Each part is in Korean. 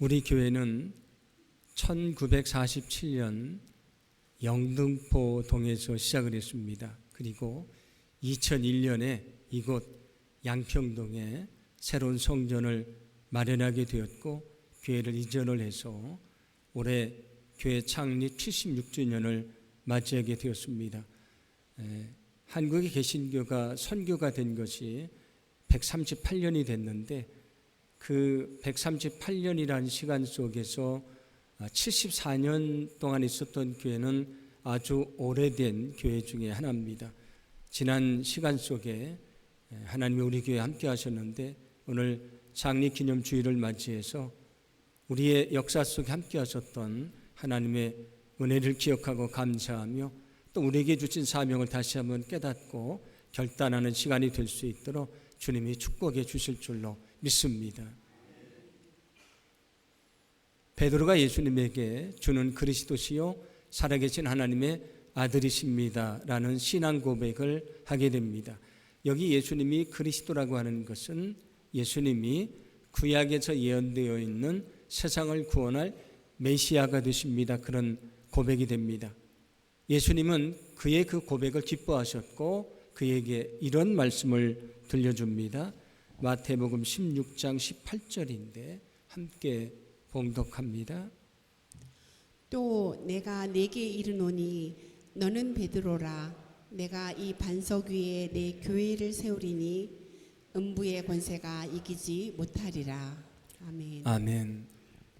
우리 교회는 1947년 영등포동에서 시작을 했습니다. 그리고 2001년에 이곳 양평동에 새로운 성전을 마련하게 되었고 교회를 이전을 해서 올해 교회 창립 76주년을 맞이하게 되었습니다. 한국의 개신교가 선교가 된 것이 138년이 됐는데 그 138년이라는 시간 속에서 74년 동안 있었던 교회는 아주 오래된 교회 중에 하나입니다. 지난 시간 속에 하나님이 우리 교회에 함께 하셨는데 오늘 창립기념주일을 맞이해서 우리의 역사 속에 함께 하셨던 하나님의 은혜를 기억하고 감사하며 또 우리에게 주신 사명을 다시 한번 깨닫고 결단하는 시간이 될 수 있도록 주님이 축복해 주실 줄로 믿습니다. 베드로가 예수님에게 주는 그리스도시요 살아계신 하나님의 아들이십니다 라는 신앙 고백을 하게 됩니다. 여기 예수님이 그리스도라고 하는 것은 예수님이 구약에서 예언되어 있는 세상을 구원할 메시아가 되십니다. 그런 고백이 됩니다. 예수님은 그의 그 고백을 기뻐하셨고 그에게 이런 말씀을 들려줍니다. 마태복음 16장 18절인데 함께 봉독합니다. 또 내가 네게 이르노니 너는 베드로라 내가 이 반석 위에 내 교회를 세우리니 음부의 권세가 이기지 못하리라. 아멘. 아멘.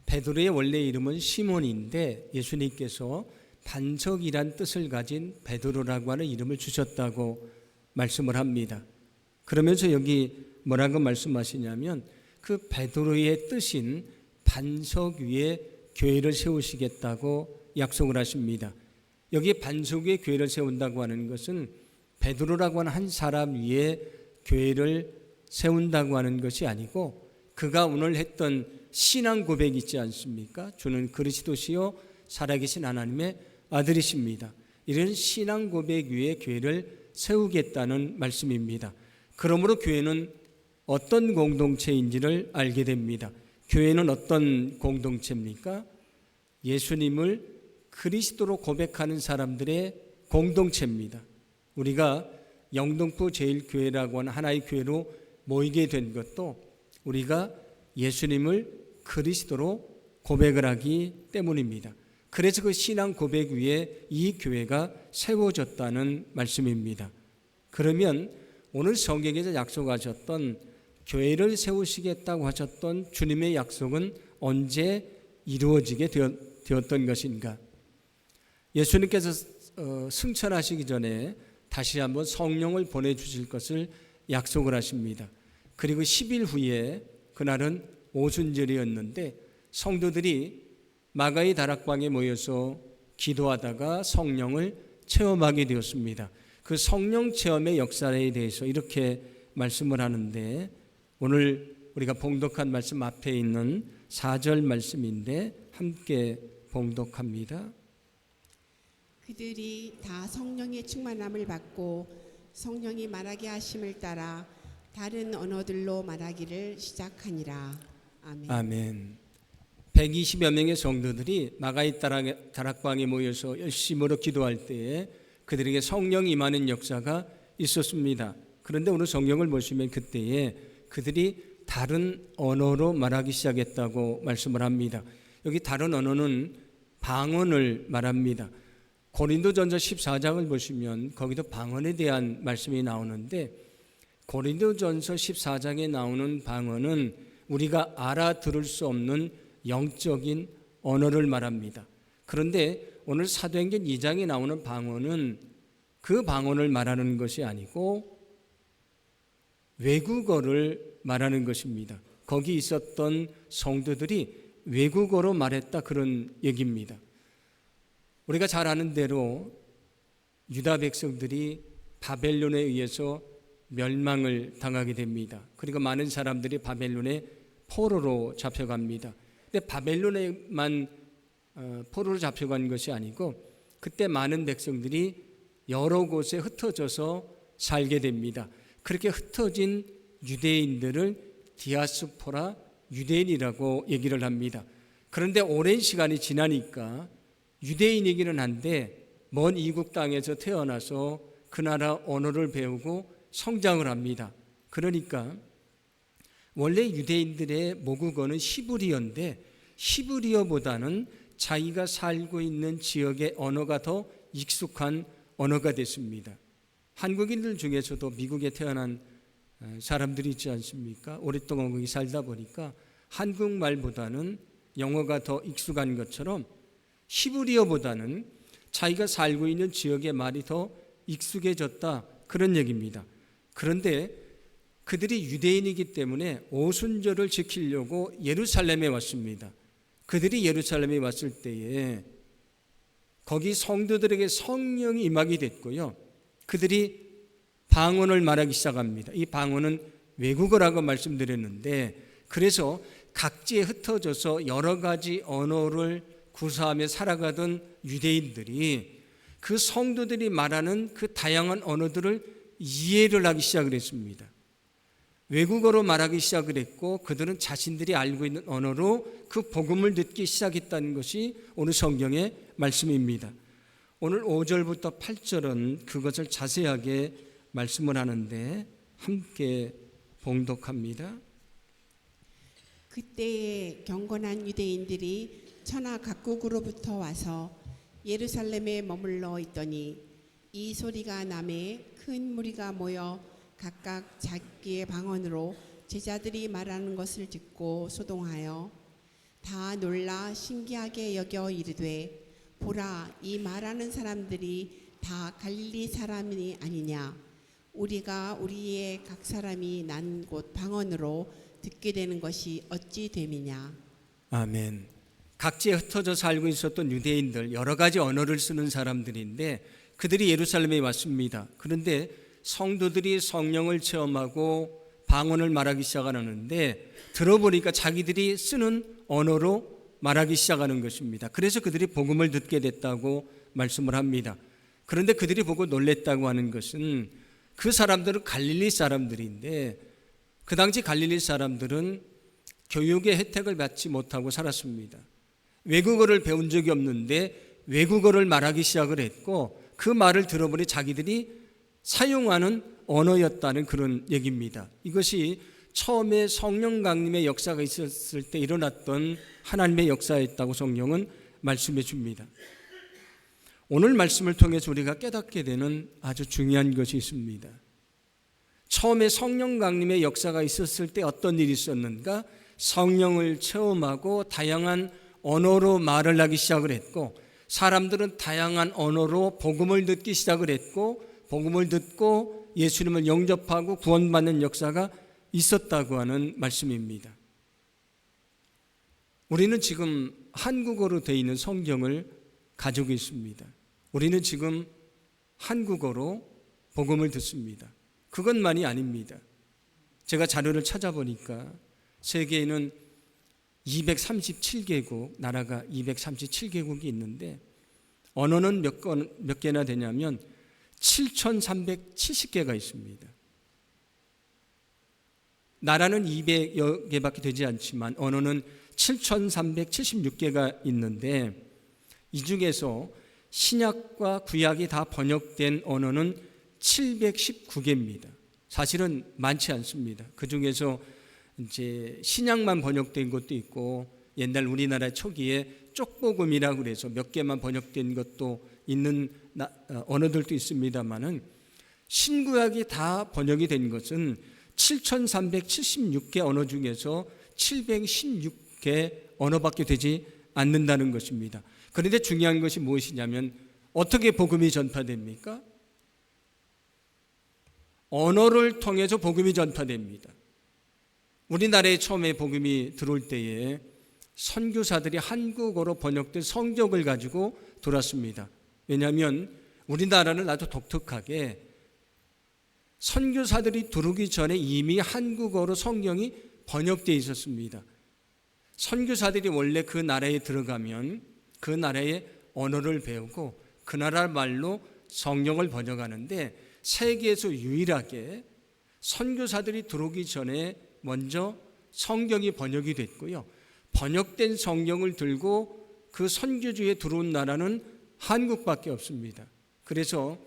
베드로의 원래 이름은 시몬인데 예수님께서 반석이란 뜻을 가진 베드로라고 하는 이름을 주셨다고 말씀을 합니다. 그러면서 여기 뭐라고 말씀하시냐면 그 베드로의 뜻인 반석 위에 교회를 세우시겠다고 약속을 하십니다. 여기 반석 위에 교회를 세운다고 하는 것은 베드로라고 하는 한 사람 위에 교회를 세운다고 하는 것이 아니고 그가 오늘 했던 신앙 고백이 있지 않습니까? 주는 그리스도시요 살아계신 하나님의 아들이십니다. 이런 신앙 고백 위에 교회를 세우겠다는 말씀입니다. 그러므로 교회는 어떤 공동체인지를 알게 됩니다. 교회는 어떤 공동체입니까? 예수님을 그리스도로 고백하는 사람들의 공동체입니다. 우리가 영등포 제일교회라고 하는 하나의 교회로 모이게 된 것도 우리가 예수님을 그리스도로 고백을 하기 때문입니다. 그래서 그 신앙 고백 위에 이 교회가 세워졌다는 말씀입니다. 그러면 오늘 성경에서 약속하셨던 교회를 세우시겠다고 하셨던 주님의 약속은 언제 이루어지게 되었던 것인가? 예수님께서 승천하시기 전에 다시 한번 성령을 보내주실 것을 약속을 하십니다. 그리고 10일 후에 그날은 오순절이었는데 성도들이 마가의 다락방에 모여서 기도하다가 성령을 체험하게 되었습니다. 그 성령 체험의 역사에 대해서 이렇게 말씀을 하는데 오늘 우리가 봉독한 말씀 앞에 있는 4절 말씀인데 함께 봉독합니다. 그들이 다 성령의 충만함을 받고 성령이 말하게 하심을 따라 다른 언어들로 말하기를 시작하니라. 아멘. 아멘. 120여 명의 성도들이 마가의 다락방에 모여서 열심으로 기도할 때에 그들에게 성령이 임하는 역사가 있었습니다. 그런데 오늘 성경을 보시면 그때에 그들이 다른 언어로 말하기 시작했다고 말씀을 합니다. 여기 다른 언어는 방언을 말합니다. 고린도전서 14장을 보시면 거기도 방언에 대한 말씀이 나오는데 고린도전서 14장에 나오는 방언은 우리가 알아들을 수 없는 영적인 언어를 말합니다. 그런데 오늘 사도행전 2장에 나오는 방언은 그 방언을 말하는 것이 아니고 외국어를 말하는 것입니다. 거기 있었던 성도들이 외국어로 말했다 그런 얘기입니다. 우리가 잘 아는 대로 유다 백성들이 바벨론에 의해서 멸망을 당하게 됩니다. 그리고 많은 사람들이 바벨론의 포로로 잡혀갑니다. 근데 바벨론에만 포로로 잡혀간 것이 아니고 그때 많은 백성들이 여러 곳에 흩어져서 살게 됩니다. 그렇게 흩어진 유대인들을 디아스포라 유대인이라고 얘기를 합니다. 그런데 오랜 시간이 지나니까 유대인이기는 한데 먼 이국 땅에서 태어나서 그 나라 언어를 배우고 성장을 합니다. 그러니까 원래 유대인들의 모국어는 히브리어인데 히브리어보다는 자기가 살고 있는 지역의 언어가 더 익숙한 언어가 됐습니다. 한국인들 중에서도 미국에 태어난 사람들이 있지 않습니까? 오랫동안 거기 살다 보니까 한국말보다는 영어가 더 익숙한 것처럼 히브리어보다는 자기가 살고 있는 지역의 말이 더 익숙해졌다, 그런 얘기입니다. 그런데 그들이 유대인이기 때문에 오순절을 지키려고 예루살렘에 왔습니다. 그들이 예루살렘에 왔을 때에 거기 성도들에게 성령이 임하게 됐고요. 그들이 방언을 말하기 시작합니다. 이 방언은 외국어라고 말씀드렸는데, 그래서 각지에 흩어져서 여러 가지 언어를 구사하며 살아가던 유대인들이 그 성도들이 말하는 그 다양한 언어들을 이해를 하기 시작을 했습니다. 외국어로 말하기 시작을 했고 그들은 자신들이 알고 있는 언어로 그 복음을 듣기 시작했다는 것이 오늘 성경의 말씀입니다. 오늘 5절부터 8절은 그것을 자세하게 말씀을 하는데 함께 봉독합니다. 그때에 경건한 유대인들이 천하 각국으로부터 와서 예루살렘에 머물러 있더니 이 소리가 나매 큰 무리가 모여 각각 자기의 방언으로 제자들이 말하는 것을 듣고 소동하여 다 놀라 신기하게 여겨 이르되, 보라, 이 말하는 사람들이 다 갈릴리 사람이 아니냐? 우리가 우리의 각 사람이 난 곳 방언으로 듣게 되는 것이 어찌 됨이냐? 아멘. 각지에 흩어져 살고 있었던 유대인들, 여러 가지 언어를 쓰는 사람들인데 그들이 예루살렘에 왔습니다. 그런데 성도들이 성령을 체험하고 방언을 말하기 시작하는데 들어보니까 자기들이 쓰는 언어로 말하기 시작하는 것입니다. 그래서 그들이 복음을 듣게 됐다고 말씀을 합니다. 그런데 그들이 보고 놀랬다고 하는 것은 그 사람들은 갈릴리 사람들인데 그 당시 갈릴리 사람들은 교육의 혜택을 받지 못하고 살았습니다. 외국어를 배운 적이 없는데 외국어를 말하기 시작을 했고 그 말을 들어보니 자기들이 사용하는 언어였다는 그런 얘기입니다. 이것이 처음에 성령 강림의 역사가 있었을 때 일어났던 하나님의 역사였다고 성경은 말씀해 줍니다. 오늘 말씀을 통해서 우리가 깨닫게 되는 아주 중요한 것이 있습니다. 처음에 성령 강림의 역사가 있었을 때 어떤 일이 있었는가? 성령을 체험하고 다양한 언어로 말을 하기 시작을 했고 사람들은 다양한 언어로 복음을 듣기 시작을 했고 복음을 듣고 예수님을 영접하고 구원받는 역사가 있었다고 하는 말씀입니다. 우리는 지금 한국어로 되어 있는 성경을 가지고 있습니다. 우리는 지금 한국어로 복음을 듣습니다. 그것만이 아닙니다. 제가 자료를 찾아보니까 세계에는 237개국, 나라가 237개국이 있는데 언어는 몇 개나 되냐면 7,370개가 있습니다. 나라는 200여 개밖에 되지 않지만 언어는 7,376개가 있는데 이 중에서 신약과 구약이 다 번역된 언어는 719개입니다. 사실은 많지 않습니다. 그 중에서 이제 신약만 번역된 것도 있고 옛날 우리나라 초기에 쪽복음이라고 그래서 몇 개만 번역된 것도 있는 언어들도 있습니다만은 신구약이 다 번역이 된 것은 7,376개 언어 중에서 716개 언어밖에 되지 않는다는 것입니다. 그런데 중요한 것이 무엇이냐면 어떻게 복음이 전파됩니까? 언어를 통해서 복음이 전파됩니다. 우리나라에 처음에 복음이 들어올 때에 선교사들이 한국어로 번역된 성경을 가지고 돌았습니다. 왜냐하면 우리나라는 아주 독특하게 선교사들이 들어오기 전에 이미 한국어로 성경이 번역되어 있었습니다. 선교사들이 원래 그 나라에 들어가면 그 나라의 언어를 배우고 그 나라 말로 성경을 번역하는데 세계에서 유일하게 선교사들이 들어오기 전에 먼저 성경이 번역이 됐고요. 번역된 성경을 들고 그 선교지에 들어온 나라는 한국밖에 없습니다. 그래서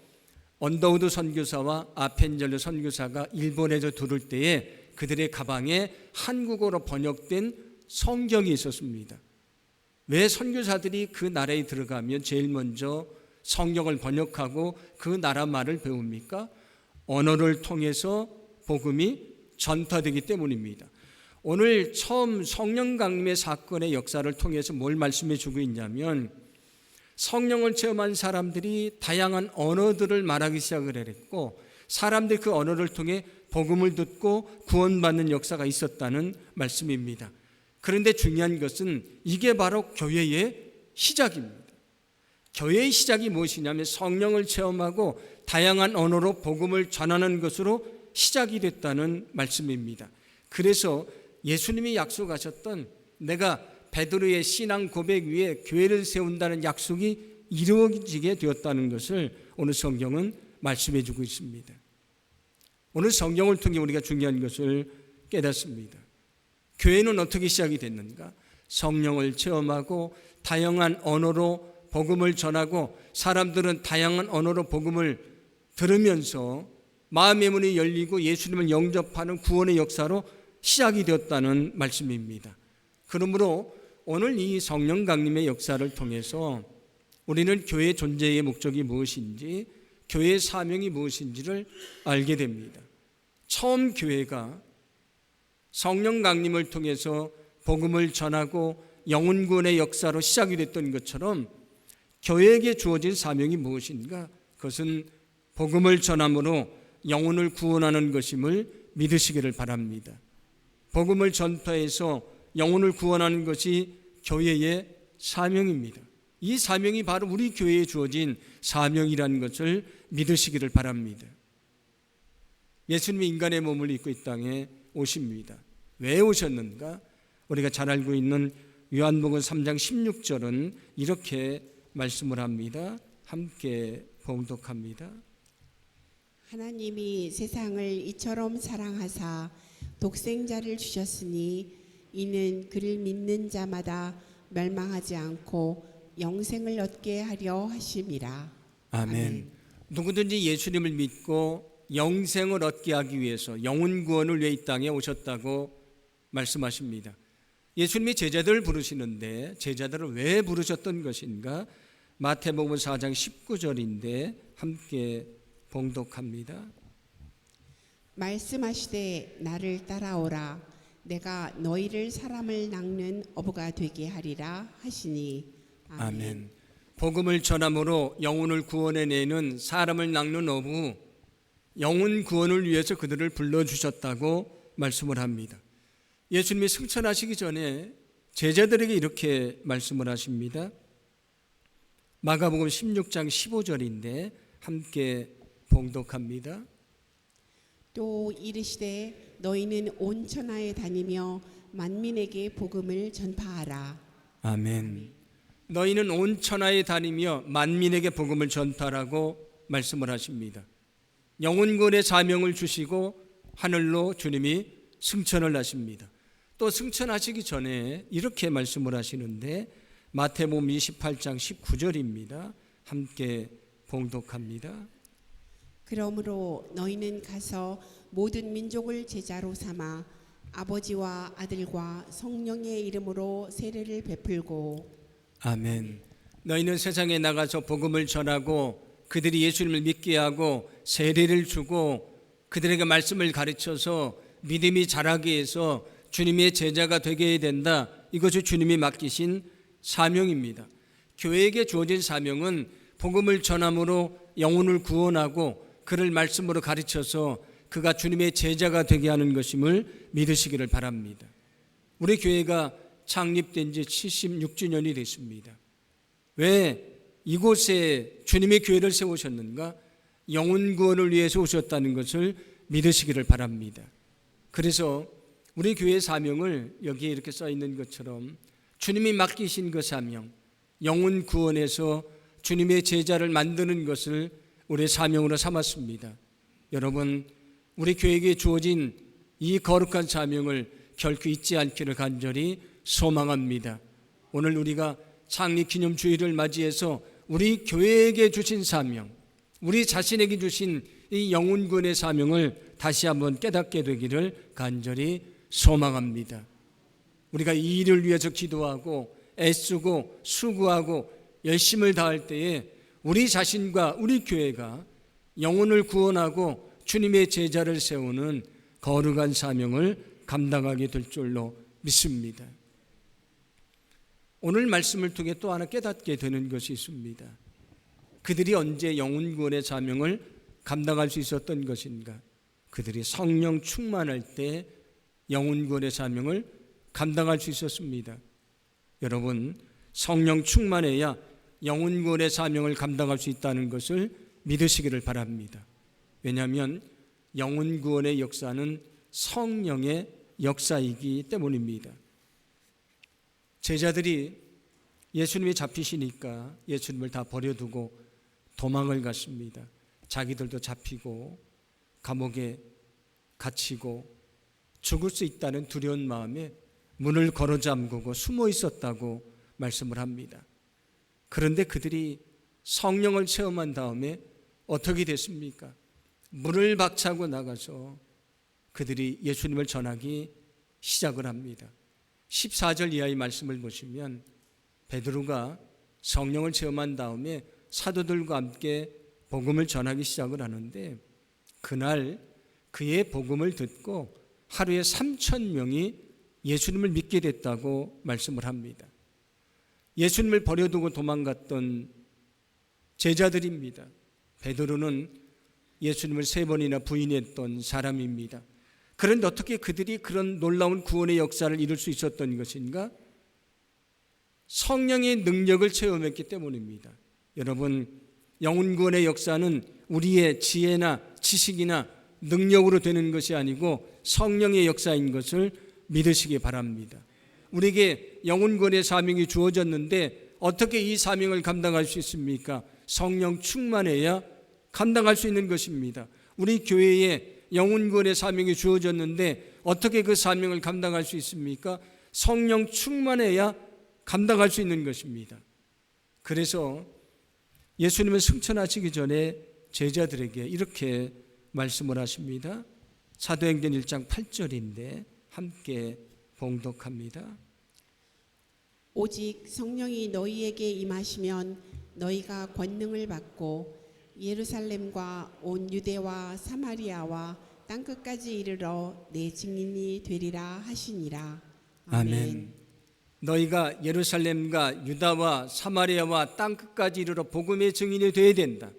언더우드 선교사와 아펜젤러 선교사가 일본에서 들을 때에 그들의 가방에 한국어로 번역된 성경이 있었습니다. 왜 선교사들이 그 나라에 들어가면 제일 먼저 성경을 번역하고 그 나라 말을 배웁니까? 언어를 통해서 복음이 전파되기 때문입니다. 오늘 처음 성령 강림의 사건의 역사를 통해서 뭘 말씀해 주고 있냐면 성령을 체험한 사람들이 다양한 언어들을 말하기 시작을 했고 사람들이 그 언어를 통해 복음을 듣고 구원받는 역사가 있었다는 말씀입니다. 그런데 중요한 것은 이게 바로 교회의 시작입니다. 교회의 시작이 무엇이냐면 성령을 체험하고 다양한 언어로 복음을 전하는 것으로 시작이 됐다는 말씀입니다. 그래서 예수님이 약속하셨던 내가 베드로의 신앙 고백 위에 교회를 세운다는 약속이 이루어지게 되었다는 것을 오늘 성경은 말씀해 주고 있습니다. 오늘 성경을 통해 우리가 중요한 것을 깨닫습니다. 교회는 어떻게 시작이 됐는가? 성령을 체험하고 다양한 언어로 복음을 전하고 사람들은 다양한 언어로 복음을 들으면서 마음의 문이 열리고 예수님을 영접하는 구원의 역사로 시작이 되었다는 말씀입니다. 그러므로 오늘 이 성령 강림의 역사를 통해서 우리는 교회의 존재의 목적이 무엇인지, 교회의 사명이 무엇인지를 알게 됩니다. 처음 교회가 성령 강림을 통해서 복음을 전하고 영혼 구원의 역사로 시작이 됐던 것처럼 교회에게 주어진 사명이 무엇인가? 그것은 복음을 전함으로 영혼을 구원하는 것임을 믿으시기를 바랍니다. 복음을 전파해서 영혼을 구원하는 것이 교회의 사명입니다. 이 사명이 바로 우리 교회에 주어진 사명이라는 것을 믿으시기를 바랍니다. 예수님이 인간의 몸을 입고 이 땅에 오십니다. 왜 오셨는가? 우리가 잘 알고 있는 요한복음 3장 16절은 이렇게 말씀을 합니다. 함께 봉독합니다. 하나님이 세상을 이처럼 사랑하사 독생자를 주셨으니 이는 그를 믿는 자마다 멸망하지 않고 영생을 얻게 하려 하심이라. 아멘. 누구든지 예수님을 믿고 영생을 얻게 하기 위해서 영혼 구원을 위해 이 땅에 오셨다고 말씀하십니다. 예수님이 제자들을 부르시는데 제자들을 왜 부르셨던 것인가? 마태복음 4장 19절인데 함께 봉독합니다. 말씀하시되 나를 따라오라 내가 너희를 사람을 낚는 어부가 되게 하리라 하시니. 아멘. 복음을 전함으로 영혼을 구원해내는 사람을 낚는 어부, 영혼 구원을 위해서 그들을 불러주셨다고 말씀을 합니다. 예수님이 승천하시기 전에 제자들에게 이렇게 말씀을 하십니다. 마가복음 16장 15절인데 함께 봉독합니다. 또 이르시되 너희는 온 천하에 다니며 만민에게 복음을 전파하라. 아멘. 너희는 온 천하에 다니며 만민에게 복음을 전파하라고 말씀을 하십니다. 영혼구원의 사명을 주시고 하늘로 주님이 승천을 하십니다. 또 승천하시기 전에 이렇게 말씀을 하시는데 마태복음 28장 19절입니다. 함께 봉독합니다. 그러므로 너희는 가서 모든 민족을 제자로 삼아 아버지와 아들과 성령의 이름으로 세례를 베풀고. 아멘. 너희는 세상에 나가서 복음을 전하고 그들이 예수님을 믿게 하고 세례를 주고 그들에게 말씀을 가르쳐서 믿음이 자라게 해서 주님의 제자가 되게 해야 된다. 이것이 주님이 맡기신 사명입니다. 교회에게 주어진 사명은 복음을 전함으로 영혼을 구원하고 그를 말씀으로 가르쳐서 그가 주님의 제자가 되게 하는 것임을 믿으시기를 바랍니다. 우리 교회가 창립된 지 76주년이 됐습니다. 왜 이곳에 주님의 교회를 세우셨는가? 영혼 구원을 위해서 오셨다는 것을 믿으시기를 바랍니다. 그래서 우리 교회의 사명을 여기에 이렇게 써 있는 것처럼 주님이 맡기신 그 사명, 영혼 구원에서 주님의 제자를 만드는 것을 우리의 사명으로 삼았습니다. 여러분, 우리 교회에게 주어진 이 거룩한 사명을 결코 잊지 않기를 간절히 소망합니다. 오늘 우리가 창립기념주일을 맞이해서 우리 교회에게 주신 사명, 우리 자신에게 주신 이 영혼구원의 사명을 다시 한번 깨닫게 되기를 간절히 소망합니다. 우리가 이 일을 위해서 기도하고 애쓰고 수고하고 열심을 다할 때에 우리 자신과 우리 교회가 영혼을 구원하고 주님의 제자를 세우는 거룩한 사명을 감당하게 될 줄로 믿습니다. 오늘 말씀을 통해 또 하나 깨닫게 되는 것이 있습니다. 그들이 언제 영혼 구원의 사명을 감당할 수 있었던 것인가? 그들이 성령 충만할 때 영혼 구원의 사명을 감당할 수 있었습니다. 여러분, 성령 충만해야 영혼 구원의 사명을 감당할 수 있다는 것을 믿으시기를 바랍니다. 왜냐하면 영혼 구원의 역사는 성령의 역사이기 때문입니다. 제자들이 예수님이 잡히시니까 예수님을 다 버려두고 도망을 갔습니다. 자기들도 잡히고 감옥에 갇히고 죽을 수 있다는 두려운 마음에 문을 걸어 잠그고 숨어 있었다고 말씀을 합니다. 그런데 그들이 성령을 체험한 다음에 어떻게 됐습니까? 문을 박차고 나가서 그들이 예수님을 전하기 시작을 합니다. 14절 이하의 말씀을 보시면 베드로가 성령을 체험한 다음에 사도들과 함께 복음을 전하기 시작을 하는데 그날 그의 복음을 듣고 하루에 3,000명이 예수님을 믿게 됐다고 말씀을 합니다. 예수님을 버려두고 도망갔던 제자들입니다. 베드로는 예수님을 3번이나 부인했던 사람입니다. 그런데 어떻게 그들이 그런 놀라운 구원의 역사를 이룰 수 있었던 것인가? 성령의 능력을 체험했기 때문입니다. 여러분, 영혼 구원의 역사는 우리의 지혜나 지식이나 능력으로 되는 것이 아니고 성령의 역사인 것을 믿으시기 바랍니다. 우리에게 영혼 구원의 사명이 주어졌는데 어떻게 이 사명을 감당할 수 있습니까? 성령 충만해야 감당할 수 있는 것입니다. 우리 교회에 영혼 구원의 사명이 주어졌는데 어떻게 그 사명을 감당할 수 있습니까? 성령 충만해야 감당할 수 있는 것입니다. 그래서 예수님은 승천하시기 전에 제자들에게 이렇게 말씀을 하십니다. 사도행전 1장 8절인데 함께 봉독합니다. 오직 성령이 너희에게 임하시면 너희가 권능을 받고 예루살렘과 온 유대와 사마리아와 땅끝까지 이르러 내 증인이 되리라 하시니라. 아멘. 너희가 예루살렘과 유다와 사마리아와 땅끝까지 이르러 복음의 증인이 되어야 된다.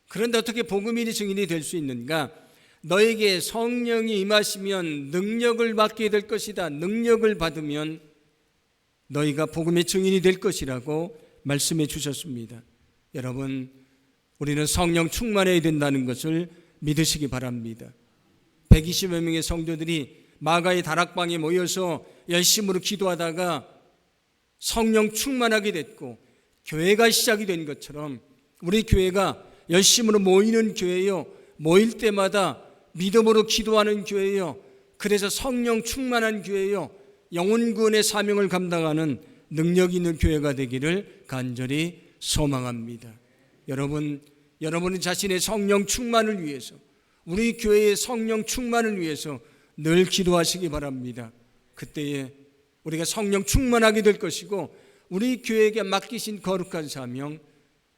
그런데 어떻게 복음의 증인이 될 수 있는가? 너에게 성령이 임하시면 능력을 받게 될 것이다. 능력을 받으면 너희가 복음의 증인이 될 것이라고 말씀해 주셨습니다. 여러분, 우리는 성령 충만해야 된다는 것을 믿으시기 바랍니다. 120여 명의 성도들이 마가의 다락방에 모여서 열심으로 기도하다가 성령 충만하게 됐고 교회가 시작이 된 것처럼 우리 교회가 열심으로 모이는 교회요, 모일 때마다 믿음으로 기도하는 교회요, 그래서 성령 충만한 교회요, 영혼 구원의 사명을 감당하는 능력 있는 교회가 되기를 간절히 소망합니다. 여러분 자신의 성령 충만을 위해서, 우리 교회의 성령 충만을 위해서 늘 기도하시기 바랍니다. 그때에 우리가 성령 충만하게 될 것이고 우리 교회에게 맡기신 거룩한 사명,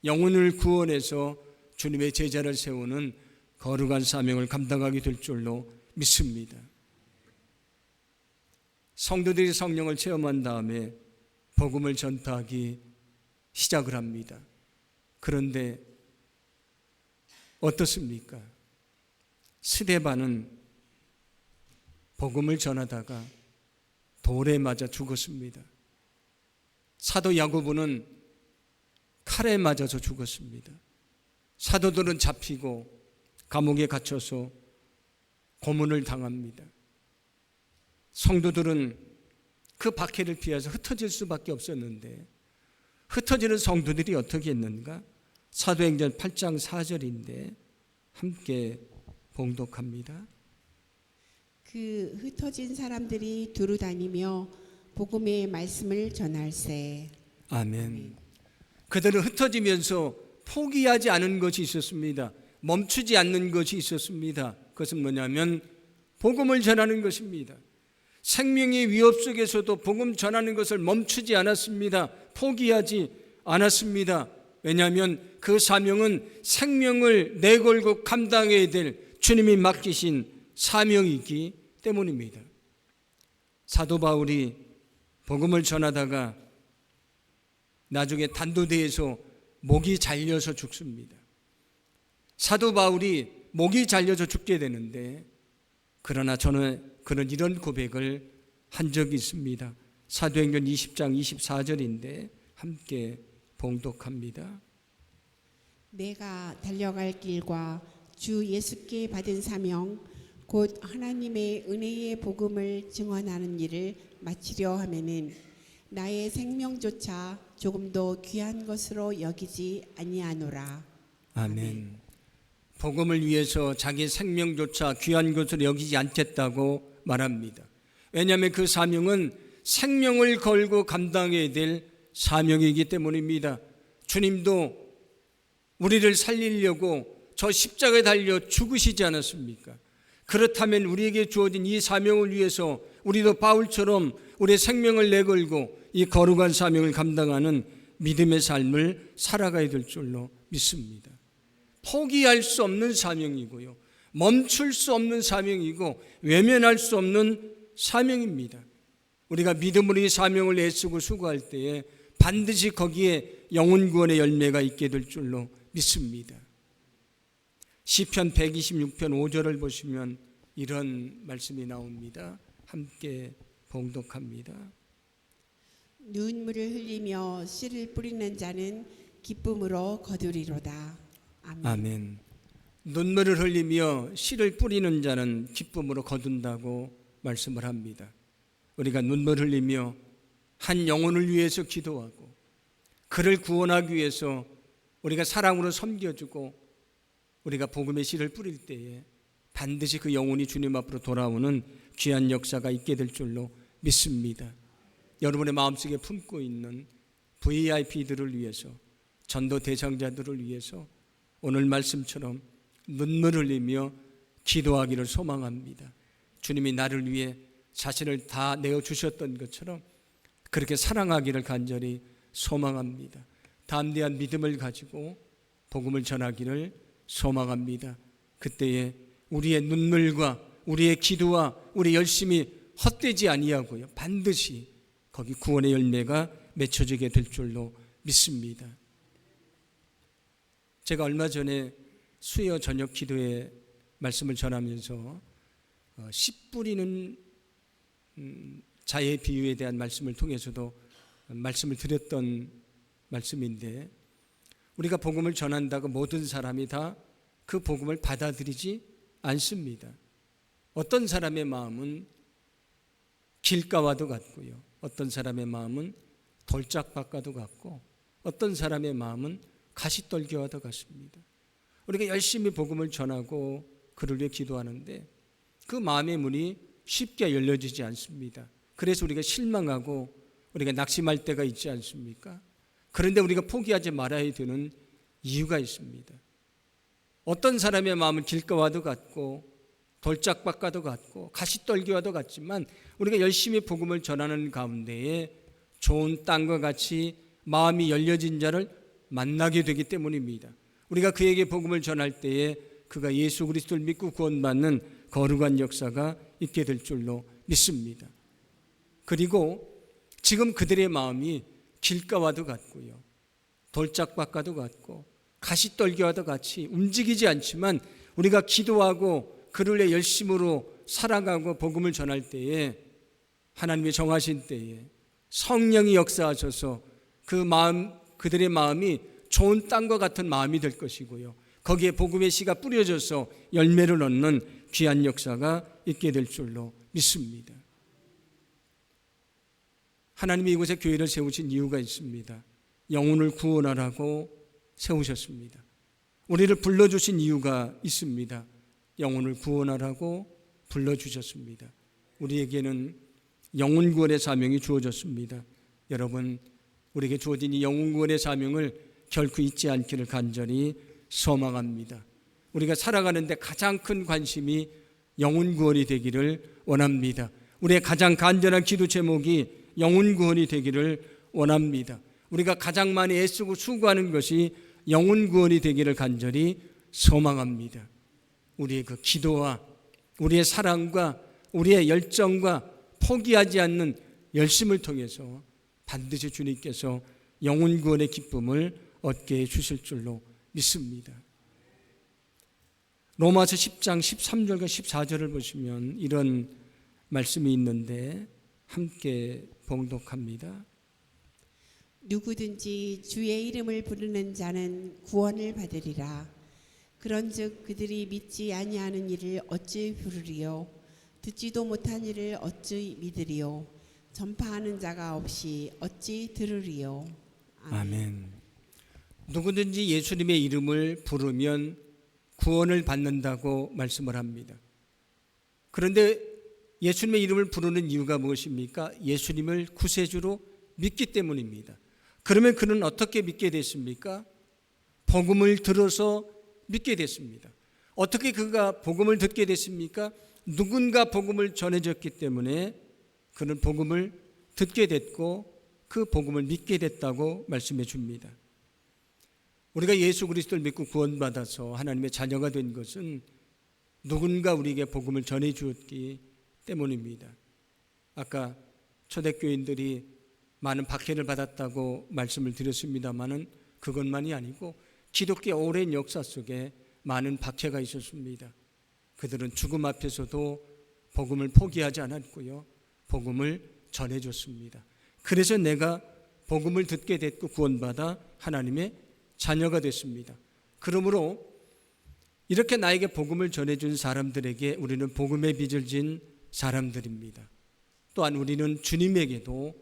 영혼을 구원해서 주님의 제자를 세우는 거룩한 사명을 감당하게 될 줄로 믿습니다. 성도들이 성령을 체험한 다음에 복음을 전파하기 시작을 합니다. 그런데 어떻습니까? 스데반은 복음을 전하다가 돌에 맞아 죽었습니다. 사도 야고보는 칼에 맞아서 죽었습니다. 사도들은 잡히고 감옥에 갇혀서 고문을 당합니다. 성도들은 그 박해를 피해서 흩어질 수밖에 없었는데 흩어지는 성도들이 어떻게 했는가? 사도행전 8장 4절인데 함께 봉독합니다. 그 흩어진 사람들이 두루 다니며 복음의 말씀을 전할세. 아멘. 그들은 흩어지면서 포기하지 않은 것이 있었습니다. 멈추지 않는 것이 있었습니다. 그것은 뭐냐면 복음을 전하는 것입니다. 생명의 위협 속에서도 복음 전하는 것을 멈추지 않았습니다. 포기하지 않았습니다. 왜냐하면 그 사명은 생명을 내걸고 감당해야 될 주님이 맡기신 사명이기 때문입니다. 사도 바울이 복음을 전하다가 나중에 단도대에서 목이 잘려서 죽습니다. 사도 바울이 목이 잘려서 죽게 되는데, 그러나 저는 그런 이런 고백을 한 적이 있습니다. 사도행전 20장 24절인데 함께 봉독합니다. 내가 달려갈 길과 주 예수께 받은 사명 곧 하나님의 은혜의 복음을 증언하는 일을 마치려 하면은 나의 생명조차 조금도 귀한 것으로 여기지 아니하노라. 아멘. 복음을 위해서 자기 생명조차 귀한 것으로 여기지 않겠다고 말합니다. 왜냐하면 그 사명은 생명을 걸고 감당해야 될 사명이기 때문입니다. 주님도 우리를 살리려고 저 십자가에 달려 죽으시지 않았습니까? 그렇다면 우리에게 주어진 이 사명을 위해서 우리도 바울처럼 우리의 생명을 내걸고 이 거룩한 사명을 감당하는 믿음의 삶을 살아가야 될 줄로 믿습니다. 포기할 수 없는 사명이고요, 멈출 수 없는 사명이고 외면할 수 없는 사명입니다. 우리가 믿음으로 이 사명을 애쓰고 수고할 때에 반드시 거기에 영혼 구원의 열매가 있게 될 줄로 믿습니다. 시편 126편 5절을 보시면 이런 말씀이 나옵니다. 함께 봉독합니다. 눈물을 흘리며 씨를 뿌리는 자는 기쁨으로 거두리로다. 아멘. 아멘. 눈물을 흘리며 씨를 뿌리는 자는 기쁨으로 거둔다고 말씀을 합니다. 우리가 눈물 흘리며 한 영혼을 위해서 기도하고 그를 구원하기 위해서 우리가 사랑으로 섬겨주고 우리가 복음의 씨를 뿌릴 때에 반드시 그 영혼이 주님 앞으로 돌아오는 귀한 역사가 있게 될 줄로 믿습니다. 여러분의 마음속에 품고 있는 VIP들을 위해서, 전도 대상자들을 위해서 오늘 말씀처럼 눈물 흘리며 기도하기를 소망합니다. 주님이 나를 위해 자신을 다 내어주셨던 것처럼 그렇게 사랑하기를 간절히 소망합니다. 담대한 믿음을 가지고 복음을 전하기를 소망합니다. 그때에 우리의 눈물과 우리의 기도와 우리 열심이 헛되지 아니하고요, 반드시 거기 구원의 열매가 맺혀지게 될 줄로 믿습니다. 제가 얼마 전에 수요 저녁 기도에 말씀을 전하면서 씨 뿌리는 자의 비유에 대한 말씀을 통해서도 말씀을 드렸던 말씀인데, 우리가 복음을 전한다고 모든 사람이 다 그 복음을 받아들이지 않습니다. 어떤 사람의 마음은 길가와도 같고요, 어떤 사람의 마음은 돌짝밭과도 같고, 어떤 사람의 마음은 가시떨기와도 같습니다. 우리가 열심히 복음을 전하고 그를 위해 기도하는데 그 마음의 문이 쉽게 열려지지 않습니다. 그래서 우리가 실망하고 우리가 낙심할 때가 있지 않습니까? 그런데 우리가 포기하지 말아야 되는 이유가 있습니다. 어떤 사람의 마음은 길가와도 같고 돌짝밭과도 같고 가시떨기와도 같지만 우리가 열심히 복음을 전하는 가운데에 좋은 땅과 같이 마음이 열려진 자를 만나게 되기 때문입니다. 우리가 그에게 복음을 전할 때에 그가 예수 그리스도를 믿고 구원받는 거룩한 역사가 있게 될 줄로 믿습니다. 그리고 지금 그들의 마음이 길가와도 같고요, 돌짝밭과도 같고 가시떨기와도 같이 움직이지 않지만 우리가 기도하고 그를 위해 열심으로 살아가고 복음을 전할 때에 하나님이 정하신 때에 성령이 역사하셔서 그 마음, 그들의 마음이 좋은 땅과 같은 마음이 될 것이고요, 거기에 복음의 씨가 뿌려져서 열매를 얻는 귀한 역사가 있게 될 줄로 믿습니다. 하나님이 이곳에 교회를 세우신 이유가 있습니다. 영혼을 구원하라고 세우셨습니다. 우리를 불러주신 이유가 있습니다. 영혼을 구원하라고 불러주셨습니다. 우리에게는 영혼 구원의 사명이 주어졌습니다. 여러분, 우리에게 주어진 이 영혼 구원의 사명을 결코 잊지 않기를 간절히 소망합니다. 우리가 살아가는데 가장 큰 관심이 영혼 구원이 되기를 원합니다. 우리의 가장 간절한 기도 제목이 영혼 구원이 되기를 원합니다. 우리가 가장 많이 애쓰고 수고하는 것이 영혼 구원이 되기를 간절히 소망합니다. 우리의 그 기도와 우리의 사랑과 우리의 열정과 포기하지 않는 열심을 통해서 반드시 주님께서 영혼 구원의 기쁨을 얻게 해 주실 줄로 믿습니다. 로마서 10장 13절과 14절을 보시면 이런 말씀이 있는데 함께 봉독합니다. 누구든지 주의 이름을 부르는 자는 구원을 받으리라. 그런즉 그들이 믿지 아니하는 이를 어찌 부르리요? 듣지도 못한 이를 어찌 믿으리요? 전파하는 자가 없이 어찌 들으리요? 아멘. 누구든지 예수님의 이름을 부르면 구원을 받는다고 말씀을 합니다. 그런데 예수님의 이름을 부르는 이유가 무엇입니까? 예수님을 구세주로 믿기 때문입니다. 그러면 그는 어떻게 믿게 됐습니까? 복음을 들어서 믿게 됐습니다. 어떻게 그가 복음을 듣게 됐습니까? 누군가 복음을 전해줬기 때문에 그는 복음을 듣게 됐고 그 복음을 믿게 됐다고 말씀해 줍니다. 우리가 예수 그리스도를 믿고 구원받아서 하나님의 자녀가 된 것은 누군가 우리에게 복음을 전해 주었기 때문입니다. 아까 초대교인들이 많은 박해를 받았다고 말씀을 드렸습니다마는 그것만이 아니고 기독교의 오랜 역사 속에 많은 박해가 있었습니다. 그들은 죽음 앞에서도 복음을 포기하지 않았고요. 복음을 전해줬습니다. 그래서 내가 복음을 듣게 됐고 구원받아 하나님의 자녀가 됐습니다. 그러므로 이렇게 나에게 복음을 전해준 사람들에게 우리는 복음의 빚을 진 사람들입니다. 또한 우리는 주님에게도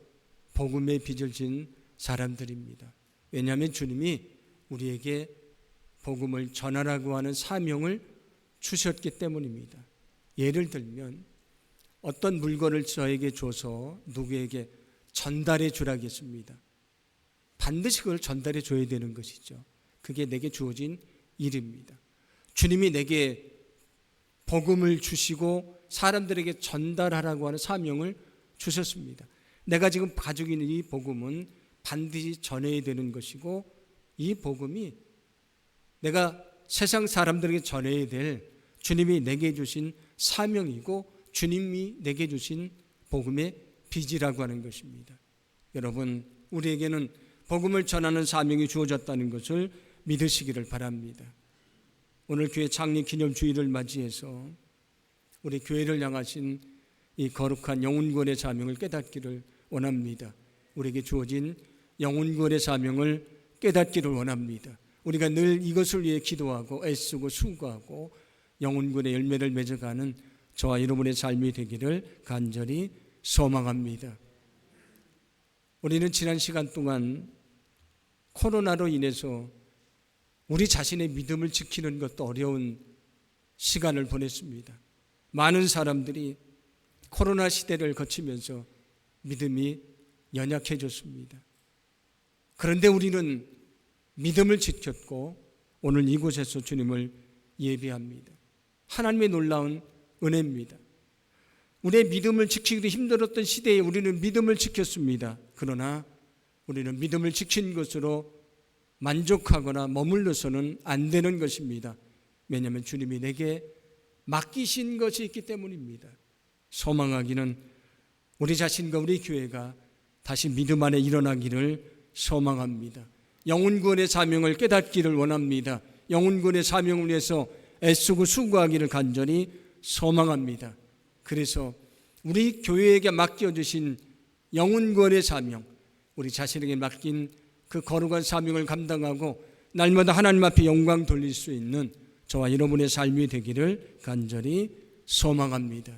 복음의 빚을 진 사람들입니다. 왜냐하면 주님이 우리에게 복음을 전하라고 하는 사명을 주셨기 때문입니다. 예를 들면 어떤 물건을 저에게 줘서 누구에게 전달해 주라겠습니다. 반드시 그걸 전달해 줘야 되는 것이죠. 그게 내게 주어진 일입니다. 주님이 내게 복음을 주시고 사람들에게 전달하라고 하는 사명을 주셨습니다. 내가 지금 가지고 있는 이 복음은 반드시 전해야 되는 것이고 이 복음이 내가 세상 사람들에게 전해야 될 주님이 내게 주신 사명이고 주님이 내게 주신 복음의 빚이라고 하는 것입니다. 여러분, 우리에게는 복음을 전하는 사명이 주어졌다는 것을 믿으시기를 바랍니다. 오늘 교회 창립 기념주일을 맞이해서 우리 교회를 향하신 이 거룩한 영혼구원의 사명을 깨닫기를 원합니다. 우리에게 주어진 영혼구원의 사명을 깨닫기를 원합니다. 우리가 늘 이것을 위해 기도하고 애쓰고 수고하고 영혼구원의 열매를 맺어가는 저와 여러분의 삶이 되기를 간절히 소망합니다. 우리는 지난 시간 동안 코로나로 인해서 우리 자신의 믿음을 지키는 것도 어려운 시간을 보냈습니다. 많은 사람들이 코로나 시대를 거치면서 믿음이 연약해졌습니다. 그런데 우리는 믿음을 지켰고 오늘 이곳에서 주님을 예배합니다. 하나님의 놀라운 은혜입니다. 우리의 믿음을 지키기도 힘들었던 시대에 우리는 믿음을 지켰습니다. 그러나 우리는 믿음을 지킨 것으로 만족하거나 머물러서는 안 되는 것입니다. 왜냐하면 주님이 내게 맡기신 것이 있기 때문입니다. 소망하기는 우리 자신과 우리 교회가 다시 믿음 안에 일어나기를 소망합니다. 영혼구원의 사명을 깨닫기를 원합니다. 영혼구원의 사명을 위해서 애쓰고 수고하기를 간절히 소망합니다. 그래서 우리 교회에게 맡겨주신 영혼구원의 사명, 우리 자신에게 맡긴 그 거룩한 사명을 감당하고 날마다 하나님 앞에 영광 돌릴 수 있는 저와 여러분의 삶이 되기를 간절히 소망합니다.